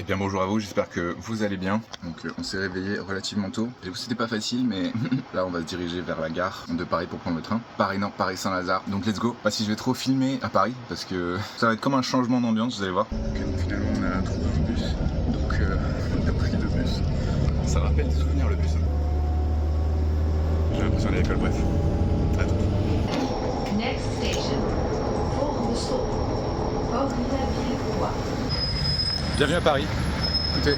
bien bonjour à vous, j'espère que vous allez bien. Donc on s'est réveillé relativement tôt. J'avoue c'était pas facile mais là on va se diriger vers la gare de Paris pour prendre le train. Paris Nord, Paris Saint-Lazare. Donc let's go. Pas si je vais trop filmer à Paris parce que ça va être comme un changement d'ambiance, vous allez voir. Ok, donc finalement on a trouvé un bus. Donc on a pris le bus. Ça rappelle des souvenirs le bus. J'ai l'impression d'aller à l'école, bref. À tout. Next station, Fort-Rousseau, Port de la Ville-Roi. Bienvenue à Paris. Écoutez,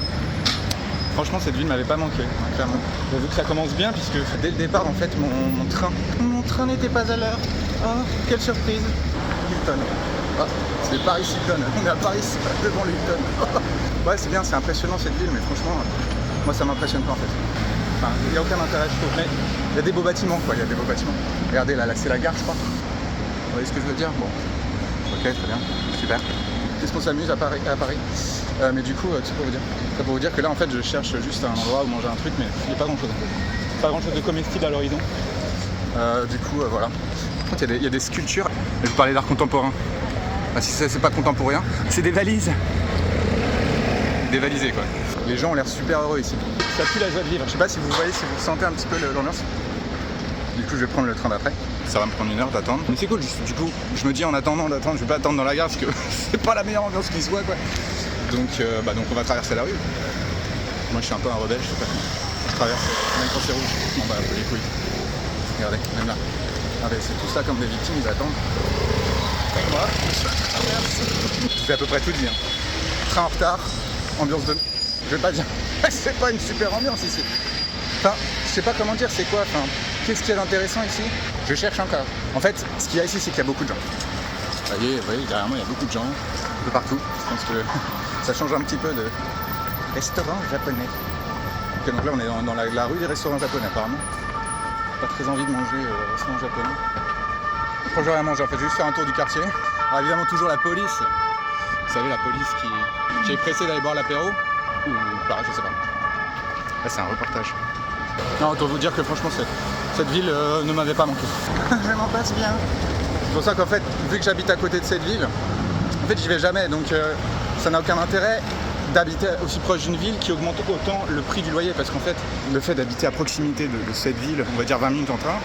franchement cette ville m'avait pas manqué, hein, clairement. J'avoue que ça commence bien puisque dès le départ en fait mon train n'était pas à l'heure. Oh, quelle surprise. Hilton. Ah, c'est Paris Hilton. On est à Paris devant le Hilton. Ouais c'est bien, c'est impressionnant cette ville mais franchement moi ça m'impressionne pas en fait. Enfin, il n'y a aucun intérêt je trouve, mais il y a des beaux bâtiments quoi, il y a des beaux bâtiments. Regardez là c'est la gare je crois. Vous voyez ce que je veux dire? Bon. Ok, très bien, super. Qu'est-ce qu'on s'amuse à Paris, mais du coup, c'est pour vous dire. Ça pour vous dire que là, en fait, je cherche juste un endroit où manger un truc, mais il n'y a pas grand-chose. Pas grand-chose de comestible à l'horizon. Du coup, voilà. Par contre, il y a des sculptures. Je vais vous parler d'art contemporain. Ah, si c'est pas contemporain, c'est des valises. Dévalisées, quoi. Les gens ont l'air super heureux ici. Ça pue la joie de vivre. Je sais pas si vous voyez, si vous sentez un petit peu l'ambiance. Du coup, je vais prendre le train d'après. Ça va me prendre 1 heure d'attendre. Mais c'est cool, du coup, je me dis en attendant d'attendre, je vais pas attendre dans la gare parce que c'est pas la meilleure ambiance qui soit quoi. Donc on va traverser la rue. Moi je suis un peu un rebelle, je sais pas. Je traverse, même quand c'est rouge. Bon bah les couilles. Regardez, même là. Regardez, c'est tout ça comme des victimes, ils attendent. Et moi, je traverse. Je fais à peu près tout dit. Train en retard, ambiance de. Je vais pas dire. C'est pas une super ambiance ici. Enfin, je sais pas comment dire, c'est quoi, enfin, qu'est-ce qu'il y a d'intéressant ici? Je cherche encore. En fait, ce qu'il y a ici, c'est qu'il y a beaucoup de gens. Vous voyez, derrière moi, il y a beaucoup de gens, un peu partout. Je pense que ça change un petit peu de restaurant japonais. Ok, donc là, on est dans la rue des restaurants japonais, apparemment. Pas très envie de manger restaurant japonais. Quand j'aurai à manger, en fait, je vais juste faire un tour du quartier. Alors, évidemment, toujours la police. Vous savez, la police qui est pressée d'aller boire l'apéro. Ou pas, je sais pas. Là, c'est un reportage. Non, autant vous dire que franchement cette ville ne m'avait pas manqué. Je m'en passe bien. C'est pour ça qu'en fait, vu que j'habite à côté de cette ville, en fait j'y vais jamais, donc ça n'a aucun intérêt d'habiter aussi proche d'une ville qui augmente autant le prix du loyer, parce qu'en fait, le fait d'habiter à proximité de cette ville, on va dire 20 minutes en train,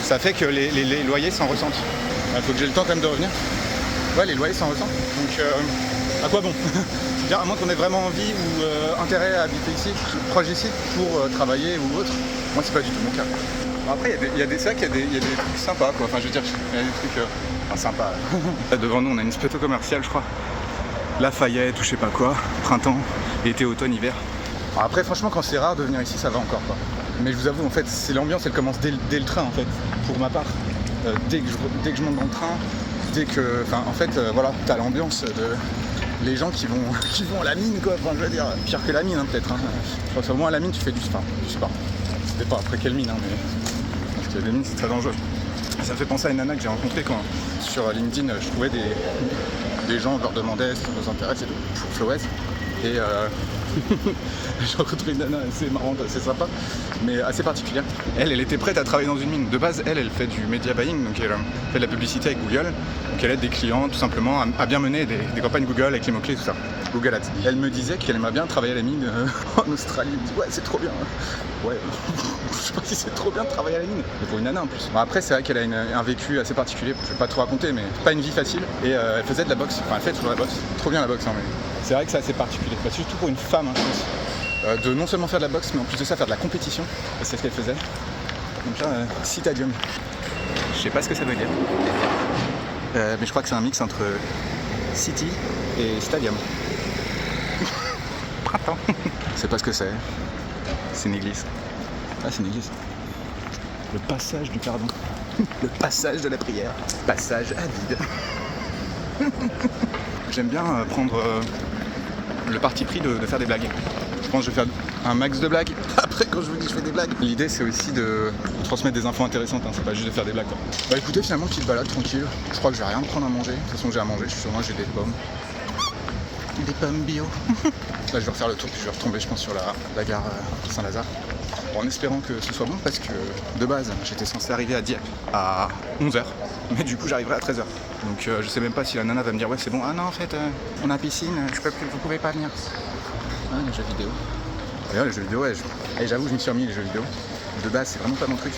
ça fait que les loyers s'en ressentent. Il faut que j'ai le temps quand même de revenir. Ouais, les loyers s'en ressentent, donc à quoi bon? À moins qu'on ait vraiment envie ou intérêt à habiter ici, proche d'ici, pour travailler ou autre. Moi, c'est pas du tout mon cas. Après, il y a des trucs sympas, quoi. Enfin, je veux dire, il y a des trucs sympas. Là, devant nous, on a une plateau commerciale, je crois. Lafayette ou je sais pas quoi. Printemps, été, automne, hiver. Alors après, franchement, quand c'est rare de venir ici, ça va encore, quoi. Mais je vous avoue, en fait, c'est l'ambiance, elle commence dès le train, en fait, pour ma part. Dès que je monte dans le train, enfin, en fait, voilà, t'as l'ambiance de. Les gens qui vont à la mine quoi, enfin je veux dire, pire que la mine hein, peut-être. Hein. Je pense qu'au moins à la mine tu fais du enfin, je sais pas. C'était pas après quelle mine hein, mais parce que les mines c'est très dangereux. Ça me fait penser à une nana que j'ai rencontrée quand sur LinkedIn je trouvais des gens, je leur demandais ce qui nous intéresse et tout, pour Flowes. Et j'ai rencontré une nana assez marrante, assez sympa, mais assez particulière. Elle était prête à travailler dans une mine. De base, elle fait du media buying, donc elle fait de la publicité avec Google. Donc elle aide des clients tout simplement à bien mener des campagnes Google avec les mots-clés, tout ça. Google Ads. Elle me disait qu'elle aimerait bien travailler à la mine en Australie. Elle me dit ouais c'est trop bien. Ouais, je sais pas si c'est trop bien de travailler à la mine. Mais pour une nana en plus. Bon, après c'est vrai qu'elle a un vécu assez particulier, je vais pas tout raconter, mais pas une vie facile. Et elle faisait de la boxe, enfin elle fait toujours la boxe. Trop bien la boxe hein, mais c'est vrai que c'est assez particulier. Enfin, surtout pour une femme hein, je pense. De non seulement faire de la boxe, mais en plus de ça faire de la compétition. Et c'est ce qu'elle faisait. Donc là, Citadium. Je sais pas ce que ça veut dire. Mais je crois que c'est un mix entre City et Stadium. Printemps. Je sais pas ce que c'est. C'est une église. Ah, c'est une église. Le passage du pardon. Le passage de la prière. Passage à vide. J'aime bien prendre le parti pris de faire des blagues. Je pense que je vais faire un max de blagues. Après, quand je vous dis que je fais des blagues, l'idée c'est aussi de transmettre des infos intéressantes, hein. C'est pas juste de faire des blagues quoi. Bah écoutez, finalement, petite balade tranquille. Je crois que je vais rien prendre à manger. De toute façon, j'ai à manger, je suis sûr, moi j'ai des pommes. Des pommes bio. Là, je vais refaire le tour puis je vais retomber, je pense, sur la gare Saint-Lazare. En espérant que ce soit bon parce que de base, j'étais censé arriver à Dieppe à 11h. Mais du coup, j'arriverai à 13h. Donc je sais même pas si la nana va me dire ouais, c'est bon. Ah non, en fait, on a piscine, vous pouvez pas venir. Ah, les jeux vidéo. D'ailleurs, les jeux vidéo, ouais, et j'avoue, je m'y suis remis les jeux vidéo. De base, c'est vraiment pas mon truc.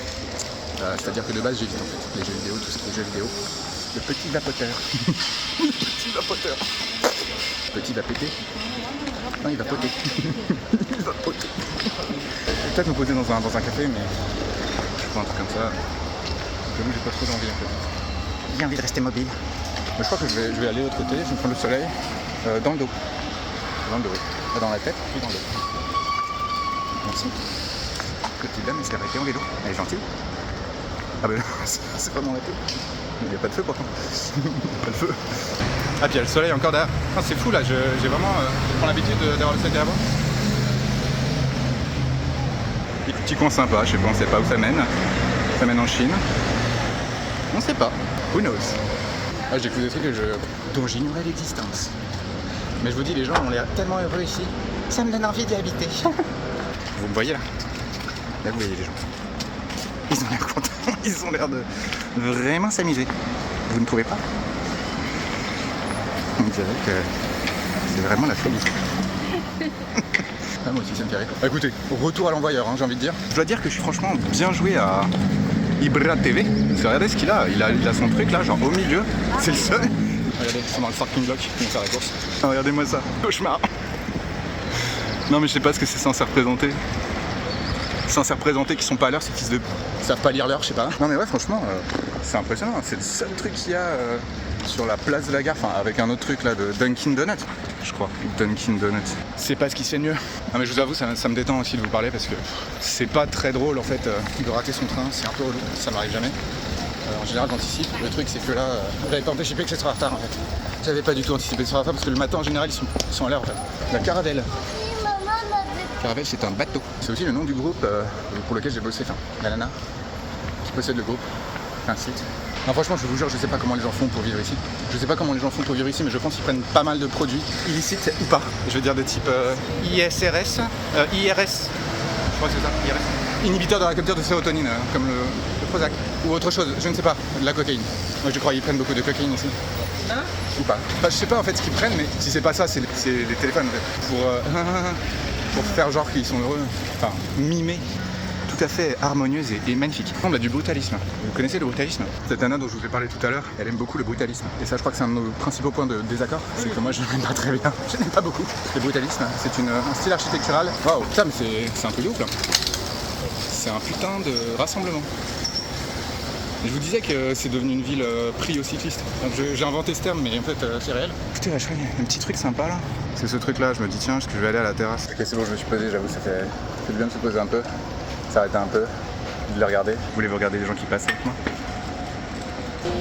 C'est-à-dire que de base, j'évite en fait les jeux vidéo, tout ce qui est jeux vidéo. Le petit vapoteur. Le petit vapoteur. Le petit va péter. Non, il va poter. Il va poter. Je vais peut-être me poser dans un café, mais je prends un truc comme ça. J'avoue, j'ai pas trop d'envie en fait. J'ai envie de rester mobile. Mais je crois que je vais aller de l'autre côté, je vais me prendre le soleil dans le dos. Dans le dos, oui. Pas dans la tête, puis dans le dos. Merci. Petite dame, elle s'est arrêtée en vélo. Elle est gentille. Ah ben c'est pas dans la tête. Il n'y a pas de feu pourtant. Pas de feu. Ah puis il y a le soleil encore derrière. Ah, c'est fou là, j'ai vraiment je prends l'habitude d'avoir le soleil derrière moi. Petit coin sympa, je sais pas, on sait pas où ça mène. Ça mène en Chine. On sait pas. Who knows? Ah, je découvre des trucs dont j'ignorais l'existence. Mais je vous dis, les gens ont l'air tellement heureux ici. Ça me donne envie d'y habiter. Vous me voyez là? Là vous voyez les gens. Ils ont l'air contents. Ils ont l'air de vraiment s'amuser. Vous ne trouvez pas? On dirait que c'est vraiment la folie. Ah, moi aussi ça me fait rire. Écoutez, retour à l'envoyeur, hein, j'ai envie de dire. Je dois dire que je suis franchement bien joué à Ibra TV. Parce que regardez ce qu'il a. Il a son truc là, genre au milieu. C'est le seul. Regardez, ils sont dans le parking block pour faire la course. Ah, regardez-moi ça. Cauchemar. Non mais je sais pas ce que c'est censé représenter. Censé représenter qu'ils sont pas à l'heure, ces fils de... Ils savent pas lire l'heure, je sais pas. Non mais ouais, franchement, c'est impressionnant. C'est le seul truc qu'il y a sur la place de la gare, enfin avec un autre truc là de Dunkin' Donuts, je crois. Dunkin' Donuts. C'est pas ce qui se fait de mieux. Non mais je vous avoue, ça me détend aussi de vous parler parce que c'est pas très drôle en fait de rater son train, c'est un peu relou, ça m'arrive jamais. En général j'anticipe. Le truc c'est que là, j'avais pas anticipé que ce serait en retard en fait. J'avais pas du tout anticipé que ce serait en retard parce que le matin en général ils sont à l'heure en fait. La Caravelle. Caravelle, c'est un bateau. C'est aussi le nom du groupe pour lequel j'ai bossé, enfin, la nana qui possède le groupe, un site. Non, franchement, je vous jure, je sais pas comment les gens font pour vivre ici. Je sais pas comment les gens font pour vivre ici, mais je pense qu'ils prennent pas mal de produits illicites ou pas. Je veux dire de type IRS, je crois que c'est ça, IRS. Inhibiteur de la capture de sérotonine, comme le Prozac. Ou autre chose, je ne sais pas, de la cocaïne. Moi, je crois qu'ils prennent beaucoup de cocaïne ici. Hein? Ou pas. Enfin, je sais pas en fait ce qu'ils prennent, mais si c'est pas ça, c'est les téléphones en fait. Pour faire genre qu'ils sont heureux, enfin mimer, tout à fait harmonieuse et magnifique. On a du brutalisme. Vous connaissez le brutalisme? Cette nana dont je vous ai parlé tout à l'heure, elle aime beaucoup le brutalisme. Et ça, je crois que c'est un de nos principaux points de désaccord. C'est que moi, je n'aime pas très bien. Je n'aime pas beaucoup. Le brutalisme, c'est un style architectural. Waouh, putain, mais c'est un truc de ouf là. C'est un putain de rassemblement. Je vous disais que c'est devenu une ville prix aux cyclistes. J'ai inventé ce terme, mais en fait, c'est réel. Écoutez, là, je crois qu'il y a un petit truc sympa là. C'est ce truc là, je me dis tiens, est-ce que je vais aller à la terrasse? Ok, c'est bon, je me suis posé, j'avoue, ça fait du bien de se poser un peu, s'arrêter un peu, de les regarder. Voulez-vous regarder les gens qui passent avec moi?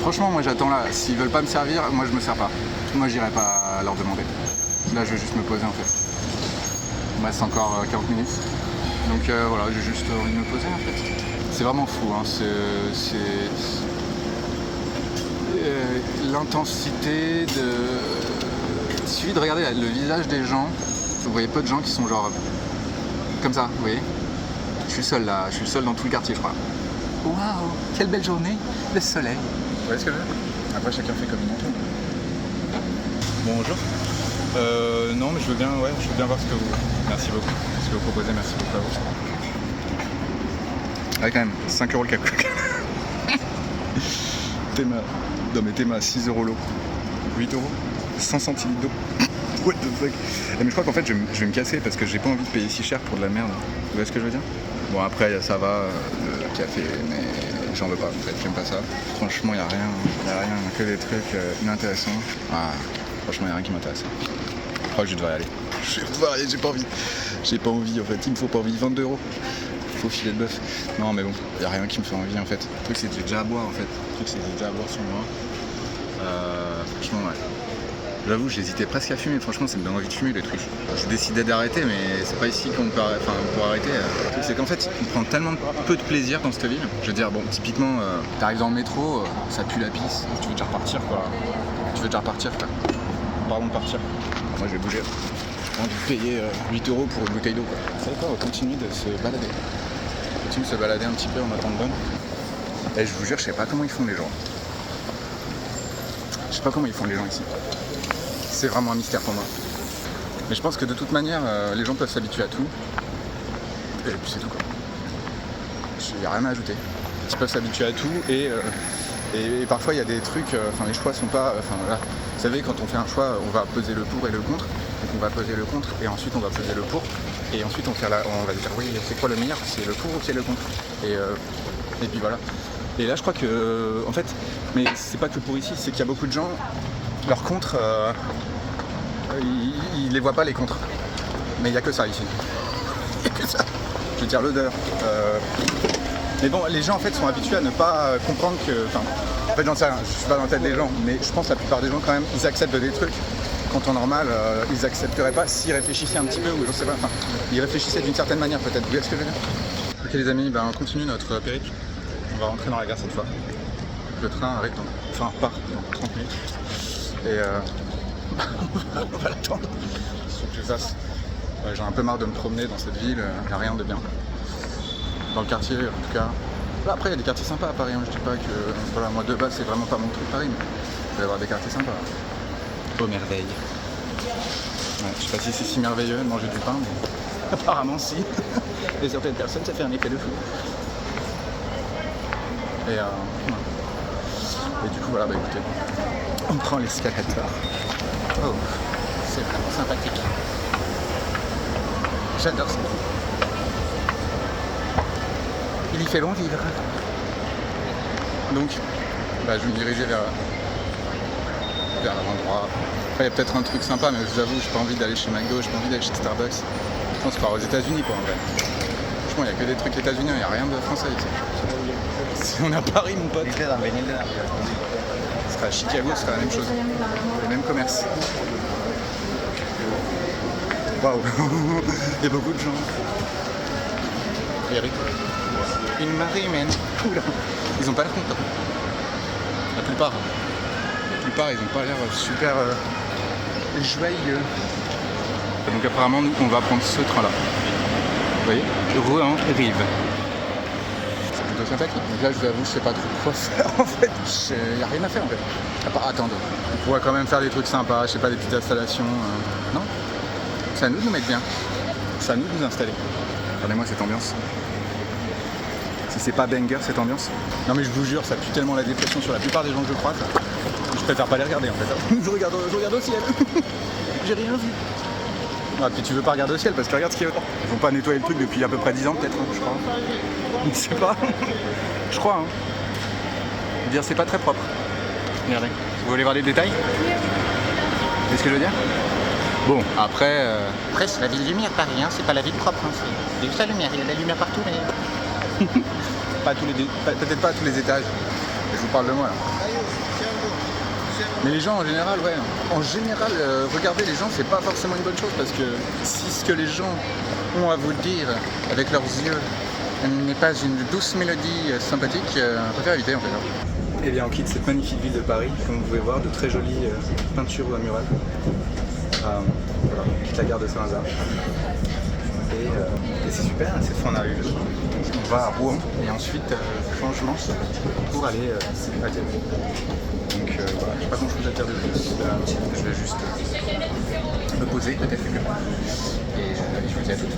Franchement, moi j'attends là. S'ils veulent pas me servir, moi je me sers pas. Moi j'irai pas leur demander. Là, je vais juste me poser en fait. Il me reste encore 40 minutes. Donc voilà, j'ai juste envie de me poser en fait. C'est vraiment fou, hein. C'est l'intensité de... Il suffit de regarder le visage des gens. Vous voyez peu de gens qui sont genre comme ça, vous voyez. Je suis seul là, je suis seul dans tout le quartier, je crois. Waouh, quelle belle journée, le soleil. Vous voyez ce que je veux dire? Après chacun fait comme il entend. Bonjour. Non mais je veux bien voir ce que vous... Merci beaucoup. Ce que vous proposez, merci beaucoup à vous. Ouais, quand même, 5 € le cap. Théma. Non, mais Théma, 6 € l'eau. 8 €. 100 centilitres d'eau. What the fuck. Mais je crois qu'en fait, je vais me casser parce que j'ai pas envie de payer si cher pour de la merde. Vous voyez ce que je veux dire? Bon, après, ça va, le café, mais j'en veux pas. En fait, j'aime pas ça. Franchement, y a rien, que des trucs inintéressants. Ah, franchement, y a rien qui m'intéresse. Je crois que je devrais y aller. Je vais devoir y aller, j'ai pas envie. J'ai pas envie, en fait. Il me faut pas envie. 22 €. Faux filet de bœuf. Non mais bon, il n'y a rien qui me fait envie en fait. Le truc c'est que j'ai déjà à boire en fait. Le truc c'est que j'ai déjà à boire sur moi. Franchement ouais. J'avoue j'hésitais presque à fumer, franchement ça me donne envie de fumer les trucs. J'ai décidé d'arrêter mais c'est pas ici qu'on peut pour arrêter. Le truc c'est qu'en fait on prend tellement peu de plaisir dans cette ville. Je veux dire bon typiquement t'arrives dans le métro, ça pue la pisse, tu veux déjà repartir quoi. Tu veux déjà repartir quoi. Pardon de partir. Moi je vais bouger. J'ai envie de payer 8 € pour une bouteille d'eau quoi. Vous savez quoi, on va continuer de se balader. De se balader un petit peu en attendant. Et je vous jure, je sais pas comment ils font les gens. Je sais pas comment ils font les gens ici. C'est vraiment un mystère pour moi. Mais je pense que de toute manière, les gens peuvent s'habituer à tout. Et puis c'est tout quoi. Il n'y a rien à ajouter. Ils peuvent s'habituer à tout et parfois il y a des trucs, les choix sont pas. Voilà. Vous savez, quand on fait un choix, on va peser le pour et le contre. Donc on va peser le contre et ensuite on va peser le pour. Et ensuite on va dire oui, c'est quoi le meilleur, c'est le pour ou c'est le contre. Et puis voilà. Et là je crois que en fait, mais c'est pas que pour ici, c'est qu'il y a beaucoup de gens, leurs contre, ils les voient pas les contres. Mais il n'y a que ça ici. Il n'y a que ça. Je veux dire l'odeur. Mais bon, les gens en fait sont habitués à ne pas comprendre que. En fait j'en sais rien, je suis pas dans la tête des gens, mais je pense que la plupart des gens quand même, ils acceptent des trucs qu'en temps normal, ils accepteraient pas s'ils réfléchissaient un petit peu ou je sais pas. Ils réfléchissaient d'une certaine manière peut-être. Vous voyez ce que je veux dire? Ok les amis, on continue notre périple. On va rentrer dans la gare cette fois. Le train arrive part dans 30 minutes. Et on va l'attendre. Il faut que je fasse. Ouais, j'ai un peu marre de me promener dans cette ville, il n'y a rien de bien. Dans le quartier en tout cas. Là, après il y a des quartiers sympas à Paris, hein. Je dis pas que. Voilà, moi de base c'est vraiment pas mon truc Paris, mais il va y avoir des quartiers sympas. Aux merveilles. Ouais, je sais pas si c'est si merveilleux de manger du pain, mais apparemment si. Et certaines personnes ça fait un effet de fou. Et du coup voilà, écoutez, on prend l'escalator. Oh, c'est vraiment sympathique. J'adore ça. Il y fait bon vivre. Donc, je vais me diriger vers l'endroit. Après, il y a peut-être un truc sympa, mais je vous avoue, j'ai pas envie d'aller chez McDo, j'ai pas envie d'aller chez Starbucks. Je pense qu'on va aux États-Unis quoi en vrai. Franchement, il n'y a que des trucs états-uniens, il n'y a rien de français ici. On est à Paris, mon pote. Ce sera à Chicago, ce sera la même chose. Le même commerce. Waouh. Il y a beaucoup de gens. Eric. Une marée humaine. Oula. Ils ont pas l'air contents. La plupart, ils ont pas l'air super joyeux. Donc apparemment, nous, on va prendre ce train-là. Vous voyez, Rouen-Rive. C'est plutôt sympathique. Donc là, je vous avoue, je sais pas trop quoi faire en fait. Il n'y a rien à faire en fait. À part attendre. On pourrait quand même faire des trucs sympas, je sais pas, des petites installations. Non ? C'est à nous de nous mettre bien. C'est à nous de nous installer. Regardez-moi cette ambiance. Si c'est pas banger cette ambiance. Non mais je vous jure, ça pue tellement la dépression sur la plupart des gens que je croise. Je préfère pas les regarder en fait. Je regarde au ciel. J'ai rien vu. Ah, puis tu veux pas regarder au ciel parce que regarde ce qu'il y a. Ils vont pas nettoyer le truc depuis à peu près 10 ans peut-être, je crois. Je sais pas. Je crois. Hein. Je veux dire, c'est pas très propre. Regardez. Vous voulez voir les détails? C'est ce que je veux dire? Bon, après... Après, c'est la ville lumière, Paris, hein. C'est pas la ville propre. Hein. C'est juste la lumière. Il y a de la lumière partout, mais... Peut-être pas à tous les étages. Je vous parle de moi, là. Mais les gens en général, regarder les gens, c'est pas forcément une bonne chose parce que si ce que les gens ont à vous dire avec leurs yeux n'est pas une douce mélodie sympathique, on préfère éviter en fait. Eh bien, on quitte cette magnifique ville de Paris, comme vous pouvez voir, de très jolies peintures murales. Voilà, on quitte la gare de Saint-Lazare. Et c'est super, cette fois on arrive. On va à Rouen et ensuite changement pour aller à Diane. Donc voilà, j'ai pas grand chose à dire de plus. Je vais juste me poser peut-être quelque part. Et je vous dis à toutes.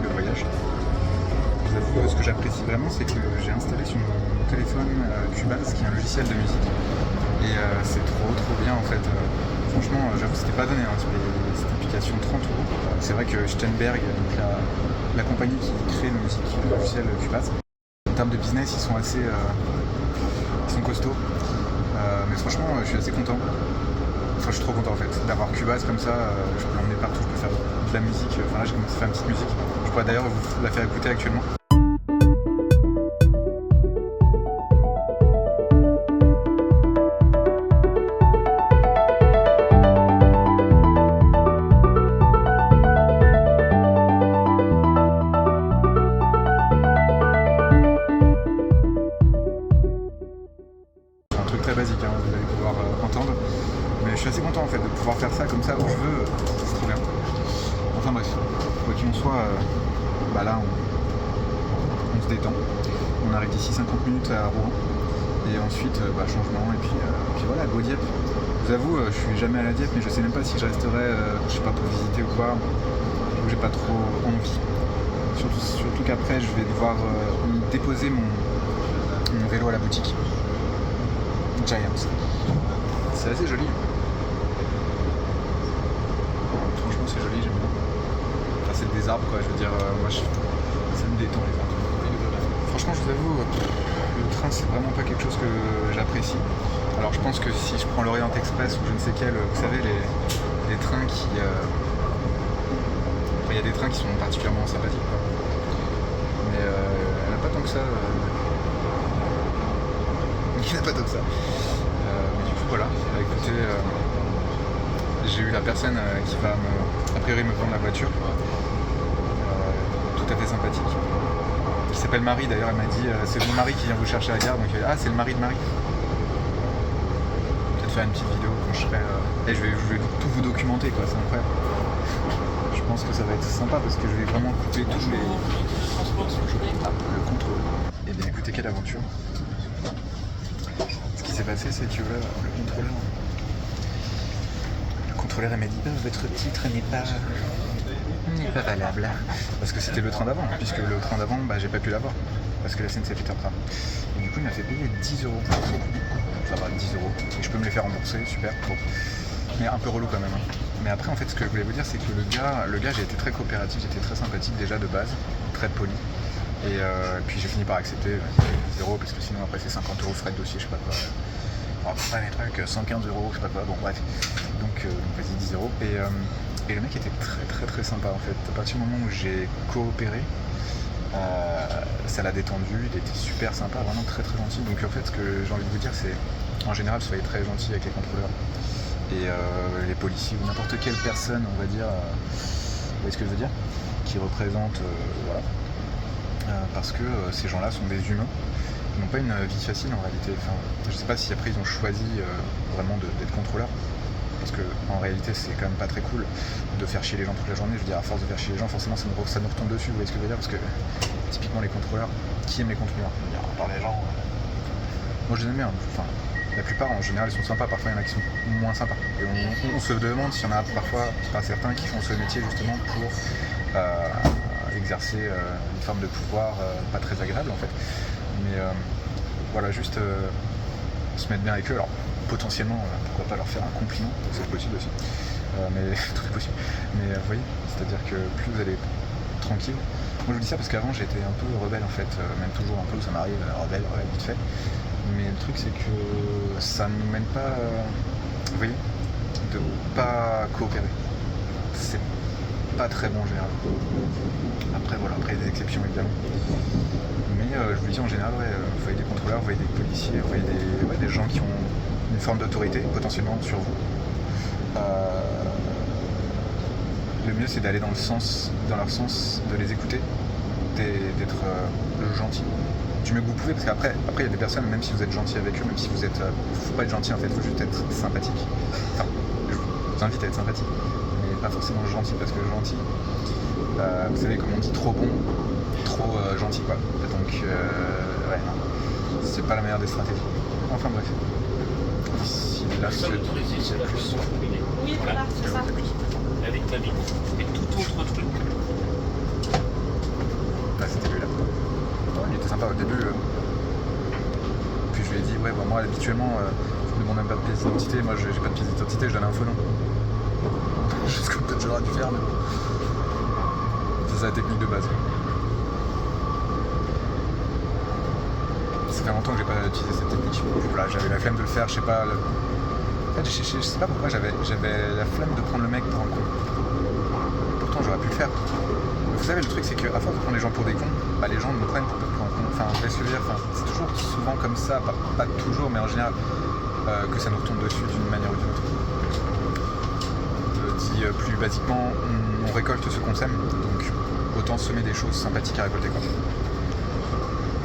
Le voyage. Je vous avoue, ce que j'apprécie vraiment, c'est que j'ai installé sur mon téléphone Cubase, qui est un logiciel de musique. Et c'est trop bien en fait. Franchement, j'avoue, c'était pas donné hein, cette application 30 €. C'est vrai que Steinberg, donc la compagnie qui crée la musique, le logiciel Cubase, en termes de business, ils sont assez costauds. Mais franchement, je suis assez content. Enfin, je suis trop content en fait d'avoir Cubase comme ça. Je peux l'emmener partout, je peux faire de la musique. Enfin là, j'ai commencé à faire une petite musique. Je pourrais d'ailleurs vous la faire écouter actuellement. soi, là on se détend. On arrive d'ici 50 minutes à Rouen. Et ensuite, changement, et puis voilà, go Dieppe. Je vous avoue, je suis jamais à la Dieppe, mais je sais même pas si je resterai, je sais pas, pour visiter ou quoi. J'ai pas trop envie. Surtout qu'après, je vais devoir déposer mon vélo à la boutique. Giants. C'est assez joli. Franchement, c'est joli, j'aime bien. Enfin, c'est des arbres, quoi. Je veux dire, moi, ça me détend les arbres. Franchement, je vous avoue, le train, c'est vraiment pas quelque chose que j'apprécie. Alors, je pense que si je prends l'Orient Express ou je ne sais quel, vous savez, les trains qui... il y a des trains qui sont particulièrement sympathiques, quoi. Mais il n'y en a pas tant que ça. Il n'y en a pas tant que ça. Mais du coup, voilà. Écoutez, j'ai eu la personne qui va a priori me prendre la voiture. Tout à fait sympathique. Qui s'appelle Marie, d'ailleurs, elle m'a dit c'est mon mari qui vient vous chercher à la gare. Donc, c'est le mari de Marie. Peut-être faire une petite vidéo quand je serai. Et je vais tout vous documenter, quoi. C'est incroyable. Je pense que ça va être sympa parce que je vais vraiment couper tous les... le contrôle. Et bien écoutez, quelle aventure. Ce qui s'est passé, c'est que là, le contrôleur m'a dit votre titre n'est pas valable. Parce que c'était le train d'avant, puisque le train d'avant, j'ai pas pu l'avoir. Parce que la SNCF était en retard. Et du coup, il m'a fait payer 10 €. Ça va, 10 €. Et je peux me les faire rembourser, super. Bon. Mais un peu relou quand même. Mais après, en fait, ce que je voulais vous dire, c'est que le gars, j'ai été très coopératif, j'étais très sympathique déjà de base, très poli. Et puis j'ai fini par accepter 10 €, parce que sinon après c'est 50 € frais de dossier, je sais pas quoi. Après les trucs, 115 €, je sais pas quoi, bon bref. Donc vas-y, 10 €. Et le mec était très très très sympa en fait. À partir du moment où j'ai coopéré, ça l'a détendu, il était super sympa, vraiment très très gentil. Donc en fait, ce que j'ai envie de vous dire, c'est en général, soyez très gentil avec les contrôleurs. Et les policiers ou n'importe quelle personne, on va dire, vous voyez ce que je veux dire, qui représente, voilà, parce que ces gens-là sont des humains, ils n'ont pas une vie facile en réalité. Enfin, je sais pas si après ils ont choisi vraiment d'être contrôleurs, parce que en réalité c'est quand même pas très cool de faire chier les gens toute la journée. Je veux dire, à force de faire chier les gens, forcément ça nous retombe dessus, vous voyez ce que je veux dire, parce que typiquement les contrôleurs, qui aiment les contrôleurs, je veux dire, à part les gens, moi je les aime bien, enfin. La plupart en général ils sont sympas, parfois il y en a qui sont moins sympas. Et on se demande s'il y en a parfois pas certains qui font ce métier justement pour exercer une forme de pouvoir pas très agréable en fait. Mais voilà, juste se mettre bien avec eux. Alors potentiellement, pourquoi pas leur faire un compliment, c'est possible aussi. Mais tout est possible. Mais vous voyez, c'est-à-dire que plus vous allez tranquille. Moi je vous dis ça parce qu'avant j'étais un peu rebelle en fait, même toujours un peu, ça m'arrive, rebelle vite fait. Mais le truc c'est que ça ne mène pas, vous voyez, de pas coopérer. C'est pas très bon en général. Après voilà, après il y a des exceptions évidemment. Mais je vous dis en général, vous voyez des contrôleurs, vous voyez des policiers, vous voyez des gens qui ont une forme d'autorité potentiellement sur vous. Le mieux c'est d'aller dans leur sens, de les écouter, d'être gentil du mieux que vous pouvez, parce qu'après il y a des personnes, même si vous êtes gentil avec eux, même si vous êtes, faut pas être gentil en fait, faut juste être sympathique. Enfin, je vous invite à être sympathique, mais pas forcément gentil, parce que gentil, vous savez comme on dit, trop bon, trop gentil quoi. Donc ouais, non, c'est pas la meilleure des stratégies. Enfin bref. Ici, là, c'est plus. Oui, voilà, c'est ça. Avec ta vie. Et tout autre truc. Là, c'était lui là. Ouais, il était sympa au début. Puis je lui ai dit, ouais, bah, moi habituellement, je ne demande même pas de pièce d'identité. Moi, j'ai pas de pièce d'identité, je donne un faux nom. Chose que peut-être j'aurais dû faire, mais bon. C'est la technique de base. Ça fait longtemps que j'ai pas utilisé cette technique. Voilà, j'avais la flemme de le faire, je sais pas. En fait, je sais pas pourquoi j'avais la flemme de prendre le mec pour un con. Pourtant, j'aurais pu le faire. Mais vous savez, le truc, c'est qu'à force de prendre les gens pour des cons, bah, les gens nous prennent pour un con. Enfin, vous voyez ce que je veux dire, c'est toujours souvent comme ça, pas toujours, mais en général, que ça nous retombe dessus d'une manière ou d'une autre. Dit plus basiquement, on récolte ce qu'on sème, donc autant semer des choses sympathiques à récolter quoi.